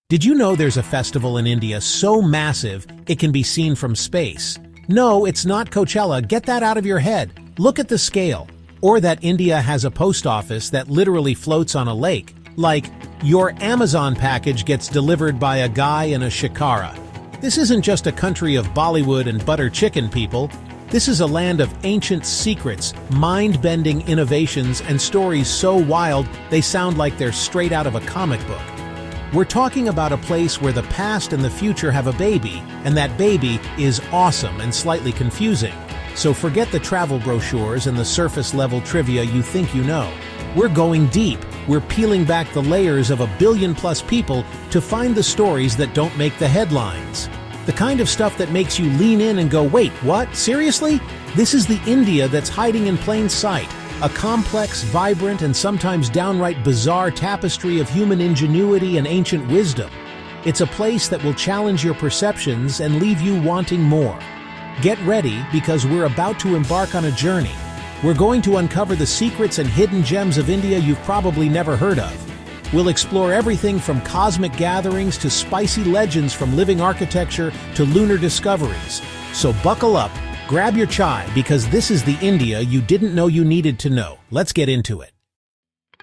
Did you know there's a festival in India so massive it can be seen from space? No, it's not Coachella. Get that out of your head. Look at the scale. Or that India has a post office that literally floats on a lake. Like, your Amazon package gets delivered by a guy in a shikara. This isn't just a country of Bollywood and butter chicken people. This is a land of ancient secrets, mind-bending innovations, and stories so wild they sound like they're straight out of a comic book. We're talking about a place where the past and the future have a baby, and that baby is awesome and slightly confusing. So forget the travel brochures and the surface-level trivia you think you know. We're going deep. We're peeling back the layers of 1 billion-plus people to find the stories that don't make the headlines. The kind of stuff that makes you lean in and go, wait, what? Seriously? This is the India that's hiding in plain sight. A complex, vibrant, and sometimes downright bizarre tapestry of human ingenuity and ancient wisdom. It's a place that will challenge your perceptions and leave you wanting more. Get ready, because we're about to embark on a journey. We're going to uncover the secrets and hidden gems of India you've probably never heard of. We'll explore everything from cosmic gatherings to spicy legends, from living architecture to lunar discoveries. So buckle up. Grab your chai, because this is the India you didn't know you needed to know. Let's get into it.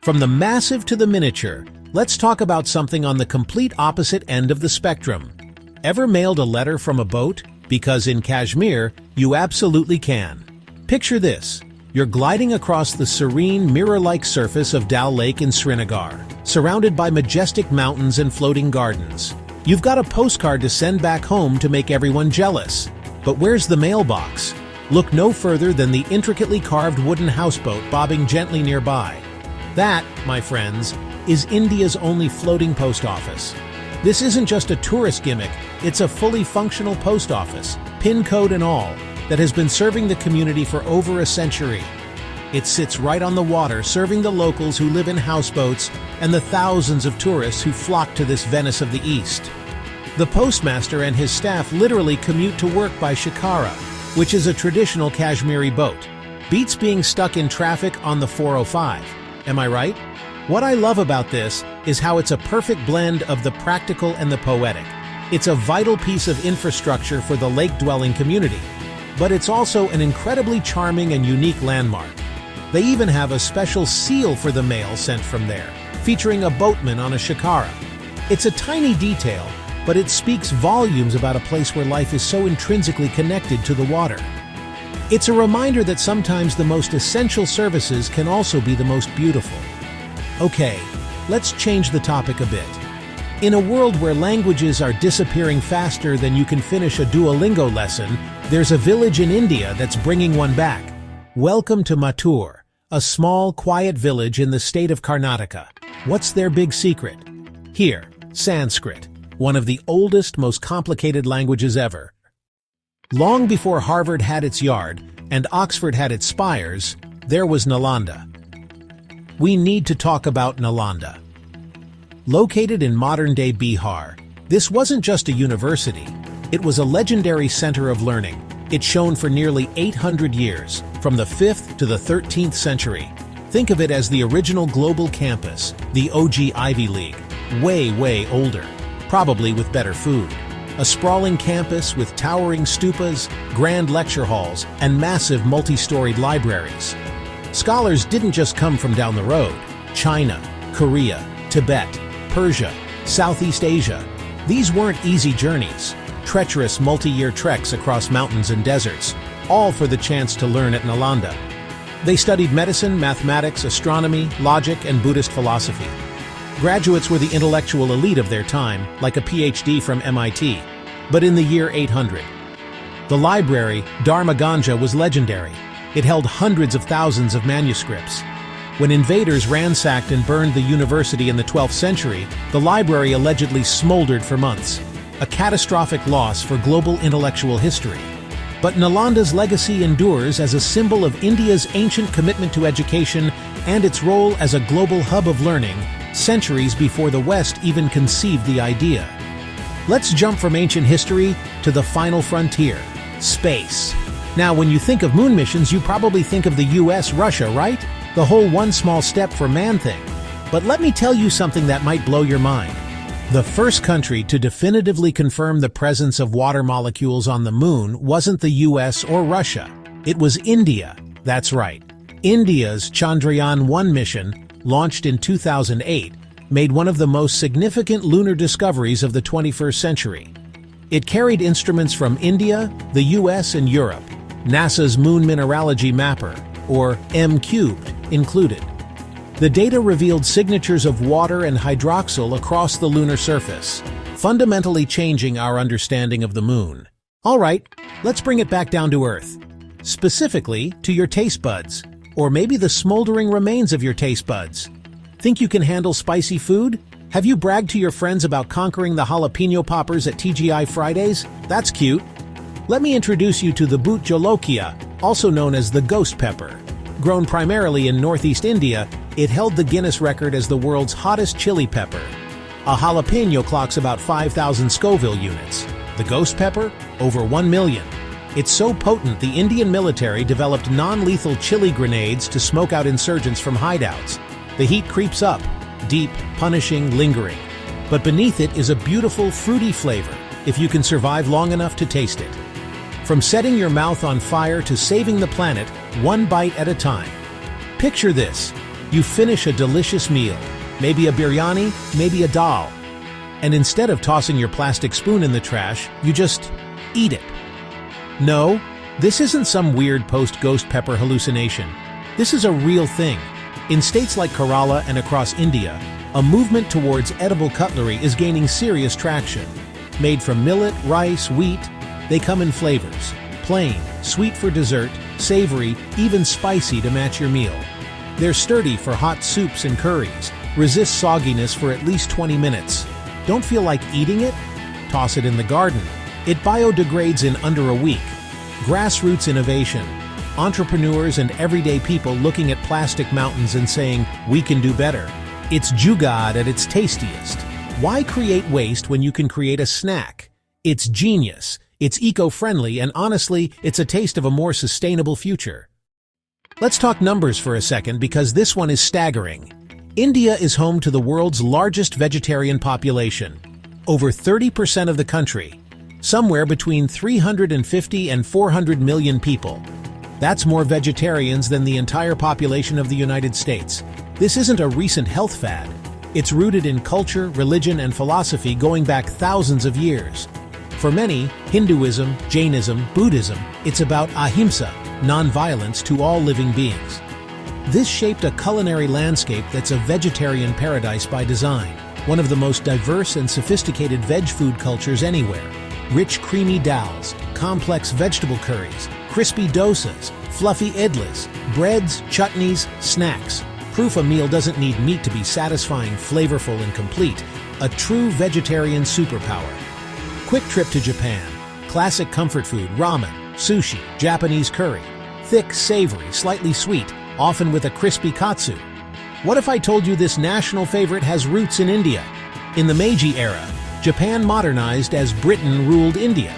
From the massive to the miniature, let's talk about something on the complete opposite end of the spectrum. Ever mailed a letter from a boat? Because in Kashmir, you absolutely can. Picture this. You're gliding across the serene, mirror-like surface of Dal Lake in Srinagar, surrounded by majestic mountains and floating gardens. You've got a postcard to send back home to make everyone jealous. But where's the mailbox? Look no further than the intricately carved wooden houseboat bobbing gently nearby. That, my friends, is India's only floating post office. This isn't just a tourist gimmick, it's a fully functional post office, PIN code and all, that has been serving the community for over a century. It sits right on the water, serving the locals who live in houseboats and the thousands of tourists who flock to this Venice of the East. The postmaster and his staff literally commute to work by shikara, which is a traditional Kashmiri boat. Beats being stuck in traffic on the 405. Am I right? What I love about this is how it's a perfect blend of the practical and the poetic. It's a vital piece of infrastructure for the lake-dwelling community, but it's also an incredibly charming and unique landmark. They even have a special seal for the mail sent from there, featuring a boatman on a shikara. It's a tiny detail, but it speaks volumes about a place where life is so intrinsically connected to the water. It's a reminder that sometimes the most essential services can also be the most beautiful. Okay, let's change the topic a bit. In a world where languages are disappearing faster than you can finish a Duolingo lesson, there's a village in India that's bringing one back. Welcome to Mathur, a small, quiet village in the state of Karnataka. What's their big secret? Here, Sanskrit. One of the oldest, most complicated languages ever. Long before Harvard had its yard and Oxford had its spires, there was Nalanda. We need to talk about Nalanda. Located in modern-day Bihar, this wasn't just a university. It was a legendary center of learning. It shone for nearly 800 years, from the 5th to the 13th century. Think of it as the original global campus, the OG Ivy League, way older. Probably with better food. A sprawling campus with towering stupas, grand lecture halls, and massive multi-storied libraries. Scholars didn't just come from down the road. China, Korea, Tibet, Persia, Southeast Asia. These weren't easy journeys. Treacherous multi-year treks across mountains and deserts, all for the chance to learn at Nalanda. They studied medicine, mathematics, astronomy, logic, and Buddhist philosophy. Graduates were the intellectual elite of their time, like a PhD from MIT, but in the year 800. The library, Dharma Ganja, was legendary. It held hundreds of thousands of manuscripts. When invaders ransacked and burned the university in the 12th century, the library allegedly smoldered for months, a catastrophic loss for global intellectual history. But Nalanda's legacy endures as a symbol of India's ancient commitment to education and its role as a global hub of learning, centuries before the West even conceived the idea. Let's jump from ancient history to the final frontier, space. Now, when you think of moon missions, you probably think of the US, Russia, right? The whole one small step for man thing. But let me tell you something that might blow your mind. The first country to definitively confirm the presence of water molecules on the moon wasn't the US or Russia. It was India. That's right. India's Chandrayaan-1 mission, launched in 2008, made one of the most significant lunar discoveries of the 21st century. It carried instruments from India, the US, and Europe, NASA's Moon Mineralogy Mapper, or M-Cubed, included. The data revealed signatures of water and hydroxyl across the lunar surface, fundamentally changing our understanding of the moon. All right, let's bring it back down to Earth. Specifically, to your taste buds, or maybe the smoldering remains of your taste buds. Think you can handle spicy food? Have you bragged to your friends about conquering the jalapeno poppers at TGI Fridays? That's cute. Let me introduce you to the Bhut Jolokia, also known as the ghost pepper. Grown primarily in northeast India, it held the Guinness record as the world's hottest chili pepper. A jalapeno clocks about 5,000 Scoville units. The ghost pepper? Over 1 million. It's so potent the Indian military developed non-lethal chili grenades to smoke out insurgents from hideouts. The heat creeps up, deep, punishing, lingering. But beneath it is a beautiful, fruity flavor, if you can survive long enough to taste it. From setting your mouth on fire to saving the planet, one bite at a time. Picture this. You finish a delicious meal, maybe a biryani, maybe a dal. And instead of tossing your plastic spoon in the trash, you just eat it. No, this isn't some weird post-ghost pepper hallucination. This is a real thing. In states like Kerala and across India, a movement towards edible cutlery is gaining serious traction. Made from millet, rice, wheat, they come in flavors. Plain, sweet for dessert, savory, even spicy to match your meal. They're sturdy for hot soups and curries, resist sogginess for at least 20 minutes. Don't feel like eating it? Toss it in the garden. It biodegrades in under a week. Grassroots innovation. Entrepreneurs and everyday people looking at plastic mountains and saying, we can do better. It's jugaad at its tastiest. Why create waste when you can create a snack? It's genius, it's eco-friendly, and honestly, it's a taste of a more sustainable future. Let's talk numbers for a second because this one is staggering. India is home to the world's largest vegetarian population. Over 30% of the country. Somewhere between 350 and 400 million people. That's more vegetarians than the entire population of the United States. This isn't a recent health fad. It's rooted in culture, religion, and philosophy going back thousands of years. For many, Hinduism, Jainism, Buddhism, it's about ahimsa, non-violence to all living beings. This shaped a culinary landscape that's a vegetarian paradise by design, one of the most diverse and sophisticated veg food cultures anywhere. Rich creamy dals, complex vegetable curries, crispy dosas, fluffy idlis, breads, chutneys, snacks. Proof a meal doesn't need meat to be satisfying, flavorful, and complete. A true vegetarian superpower. Quick trip to Japan. Classic comfort food, ramen, sushi, Japanese curry. Thick, savory, slightly sweet, often with a crispy katsu. What if I told you this national favorite has roots in India? In the Meiji era, Japan modernized as Britain ruled India.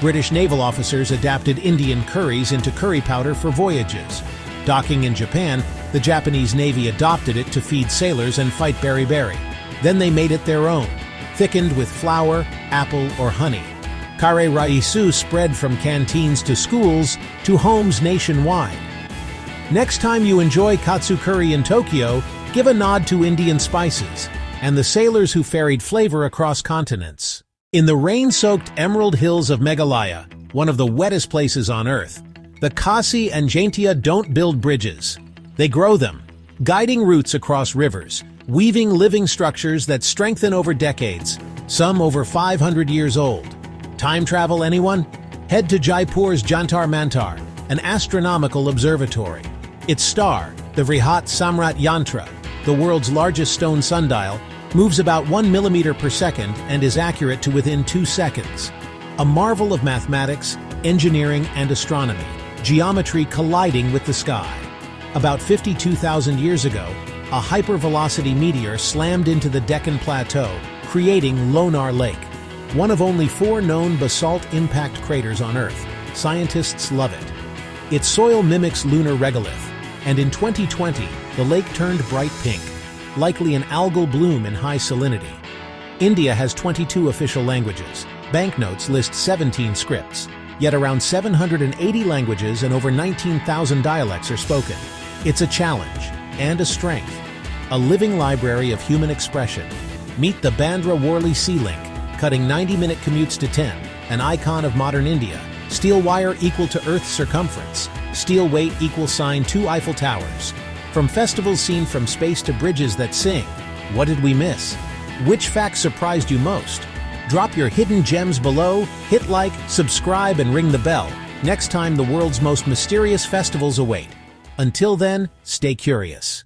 British naval officers adapted Indian curries into curry powder for voyages. Docking in Japan, the Japanese Navy adopted it to feed sailors and fight beriberi. Then they made it their own, thickened with flour, apple, or honey. Kare raisu spread from canteens to schools to homes nationwide. Next time you enjoy katsu curry in Tokyo, give a nod to Indian spices and the sailors who ferried flavor across continents. In the rain-soaked emerald hills of Meghalaya, one of the wettest places on Earth, the Khasi and Jaintia don't build bridges. They grow them, guiding roots across rivers, weaving living structures that strengthen over decades, some over 500 years old. Time travel, anyone? Head to Jaipur's Jantar Mantar, an astronomical observatory. Its star, the Vrihat Samrat Yantra, the world's largest stone sundial, moves about 1 millimeter per second and is accurate to within 2 seconds. A marvel of mathematics, engineering, and astronomy, geometry colliding with the sky. About 52,000 years ago, a hypervelocity meteor slammed into the Deccan Plateau, creating Lonar Lake, one of only 4 known basalt impact craters on Earth. Scientists love it. Its soil mimics lunar regolith, and in 2020, the lake turned bright pink, likely an algal bloom in high salinity. India has 22 official languages. Banknotes list 17 scripts. Yet around 780 languages and over 19,000 dialects are spoken. It's a challenge and a strength. A living library of human expression. Meet the Bandra Worli Sea Link, cutting 90-minute commutes to 10, an icon of modern India. Steel wire equal to Earth's circumference. Steel weight equals sign 2 Eiffel Towers. From festivals seen from space to bridges that sing. What did we miss? Which fact surprised you most? Drop your hidden gems below, hit like, subscribe, and ring the bell. Next time, the world's most mysterious festivals await. Until then, stay curious.